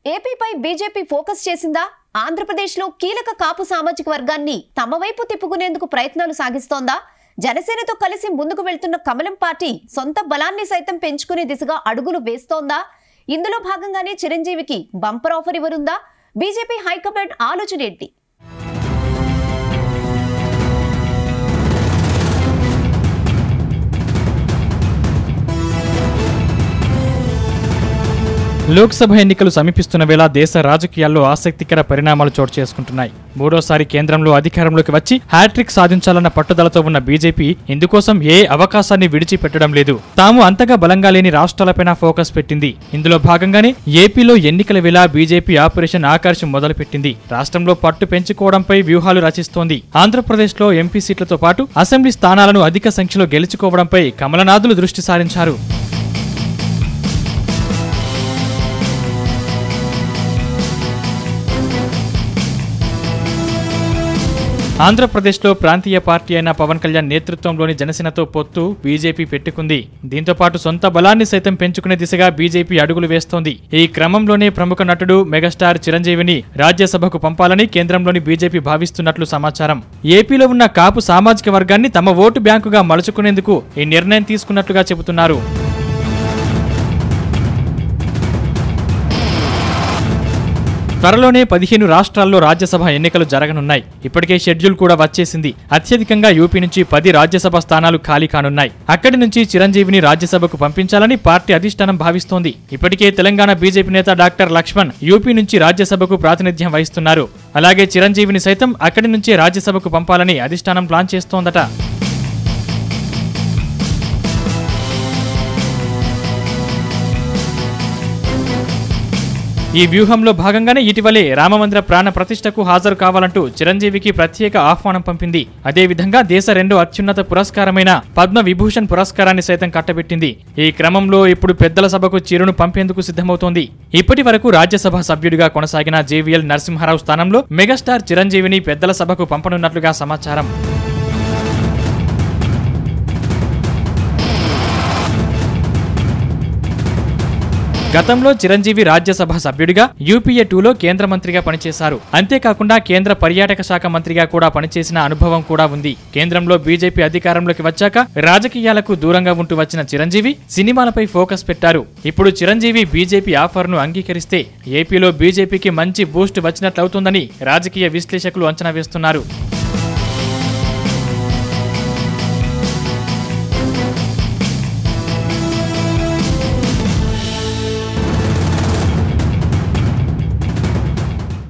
ఏపీపై BJP focus చేసిందా? ఆంధ్రప్రదేశ్లో కీలక కాపు సామాజిక వర్గాన్ని తమ వైపు తిప్పుకునేందుకు ప్రయత్నాలు సాగిస్తోందా? జనసేనతో కలిసి ముందుకు వెళ్తున్న కమలం పార్టీ సొంత బలాన్ని సైతం పెంచుకునే దిశగా అడుగులు వేస్తోందా? ఇందులో భాగంగానే చిరంజీవికి బంపర్ ఆఫర్ ఇవ్వనుందా? బీజేపీ హైకమాండ్ ఆలోచన ఏంటి? లోక్సభ ఎన్నికలు సమీపిస్తున్న వేళ దేశ రాజకీయాల్లో ఆసక్తికర పరిణామాలు చోటు చేసుకుంటున్నాయి. మూడోసారి కేంద్రంలో అధికారంలోకి వచ్చి హ్యాట్రిక్ సాధించాలన్న పట్టుదలతో ఉన్న బీజేపీ ఇందుకోసం ఏ అవకాశాన్ని విడిచిపెట్టడం లేదు. తాము అంతగా బలంగా లేని రాష్ట్రాలపైన ఫోకస్ పెట్టింది. ఇందులో భాగంగానే ఏపీలో ఎన్నికల వేళ బీజేపీ ఆపరేషన్ ఆకర్ష్ మొదలుపెట్టింది. రాష్ట్రంలో పట్టు పెంచుకోవడంపై వ్యూహాలు రచిస్తోంది. ఆంధ్రప్రదేశ్లో ఎంపీ సీట్లతో పాటు అసెంబ్లీ స్థానాలను అధిక సంఖ్యలో గెలుచుకోవడంపై కమలనాథులు దృష్టి సారించారు. ఆంధ్రప్రదేశ్లో ప్రాంతీయ పార్టీ అయిన పవన్ కళ్యాణ్ నేతృత్వంలోని జనసేనతో పొత్తు బీజేపీ పెట్టుకుంది. దీంతో పాటు సొంత బలాన్ని సైతం పెంచుకునే దిశగా బీజేపీ అడుగులు వేస్తోంది. ఈ క్రమంలోనే ప్రముఖ నటుడు మెగాస్టార్ చిరంజీవిని రాజ్యసభకు పంపాలని కేంద్రంలోని బీజేపీ భావిస్తున్నట్లు సమాచారం. ఏపీలో ఉన్న కాపు సామాజిక వర్గాన్ని తమ ఓటు బ్యాంకుగా మలుచుకునేందుకు ఈ నిర్ణయం తీసుకున్నట్లుగా చెబుతున్నారు. త్వరలోనే 15 రాష్ట్రాల్లో రాజ్యసభ ఎన్నికలు జరగనున్నాయి. ఇప్పటికే షెడ్యూల్ కూడా వచ్చేసింది. అత్యధికంగా యూపీ నుంచి 10 రాజ్యసభ స్థానాలు ఖాళీ కానున్నాయి. అక్కడి నుంచి చిరంజీవిని రాజ్యసభకు పంపించాలని పార్టీ అధిష్టానం భావిస్తోంది. ఇప్పటికే తెలంగాణ బీజేపీ నేత డాక్టర్ లక్ష్మణ్ యూపీ నుంచి రాజ్యసభకు ప్రాతినిధ్యం వహిస్తున్నారు. అలాగే చిరంజీవిని సైతం అక్కడి నుంచే రాజ్యసభకు పంపాలని అధిష్టానం ప్లాన్ చేస్తోందట. ఈ వ్యూహంలో భాగంగానే ఇటీవలే రామమందిర ప్రాణ ప్రతిష్టకు హాజరు కావాలంటూ చిరంజీవికి ప్రత్యేక ఆహ్వానం పంపింది. అదేవిధంగా దేశ రెండో అత్యున్నత పురస్కారమైన పద్మ విభూషణ్ పురస్కారాన్ని సైతం కట్టబెట్టింది. ఈ క్రమంలో ఇప్పుడు పెద్దల సభకు చిరును పంపేందుకు సిద్ధమవుతోంది. ఇప్పటి వరకు రాజ్యసభ సభ్యుడిగా కొనసాగిన జేవీఎల్ నరసింహారావు స్థానంలో మెగాస్టార్ చిరంజీవిని పెద్దల సభకు పంపనున్నట్లుగా సమాచారం. గతంలో చిరంజీవి రాజ్యసభ సభ్యుడిగా యూపీఏ 2లో కేంద్ర మంత్రిగా పనిచేశారు. అంతేకాకుండా కేంద్ర పర్యాటక శాఖ మంత్రిగా కూడా పనిచేసిన అనుభవం కూడా ఉంది. కేంద్రంలో బీజేపీ అధికారంలోకి వచ్చాక రాజకీయాలకు దూరంగా ఉంటూ వచ్చిన చిరంజీవి సినిమాలపై ఫోకస్ పెట్టారు. ఇప్పుడు చిరంజీవి బీజేపీ ఆఫర్ను అంగీకరిస్తే ఏపీలో బీజేపీకి మంచి బూస్ట్ వచ్చినట్లవుతుందని రాజకీయ విశ్లేషకులు అంచనా వేస్తున్నారు.